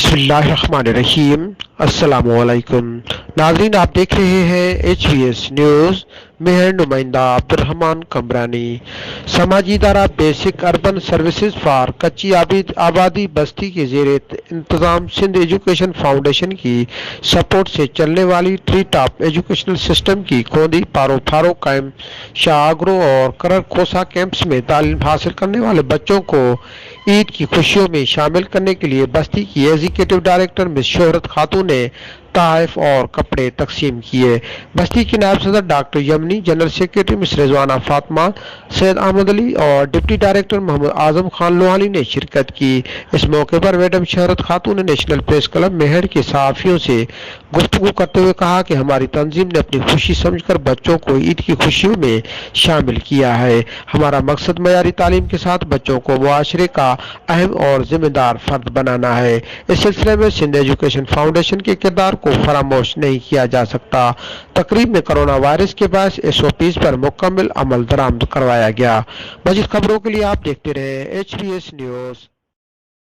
بسم اللہ الرحمن الرحیم۔ السلام علیکم ناظرین، آپ دیکھ رہے ہیں HVS نیوز۔ میں ہے نمائندہ عبدالرحمان کمرانی۔ سماجی ادارہ بیسک اربن سروسز فار کچی آبادی بستی کے زیر انتظام سندھ ایجوکیشن فاؤنڈیشن کی سپورٹ سے چلنے والی ٹری ٹاپ ایجوکیشنل سسٹم کی کوندی پارو پھارو قائم شاہ آگرو اور کرر کھوسا کیمپس میں تعلیم حاصل کرنے والے بچوں کو عید کی خوشیوں میں شامل کرنے کے لیے بستی کی ایگزیکٹو ڈائریکٹر مس شہرت خاتون نے تحائف اور کپڑے تقسیم کیے۔ بستی کی نائب صدر ڈاکٹر یمنی، جنرل سیکرٹری مس رضوانہ فاطمہ، سید احمد علی اور ڈپٹی ڈائریکٹر محمد اعظم خان لوہانی نے شرکت کی۔ اس موقع پر میڈم شہرت خاتون نے نیشنل پریس کلب میہر کے صحافیوں سے گفتگو کرتے ہوئے کہا کہ ہماری تنظیم نے اپنی خوشی سمجھ کر بچوں کو عید کی خوشیوں میں شامل کیا ہے۔ ہمارا مقصد معیاری تعلیم کے ساتھ بچوں کو معاشرے کا اہم اور ذمہ دار فرد بنانا ہے۔ اس سلسلے میں سندھ ایجوکیشن فاؤنڈیشن کے کردار کو فراموش نہیں کیا جا سکتا۔ تقریب میں کرونا وائرس کے باعث SOPs پر مکمل عمل درآمد کروایا گیا۔ مزید خبروں کے لیے آپ دیکھتے رہیں HVS نیوز۔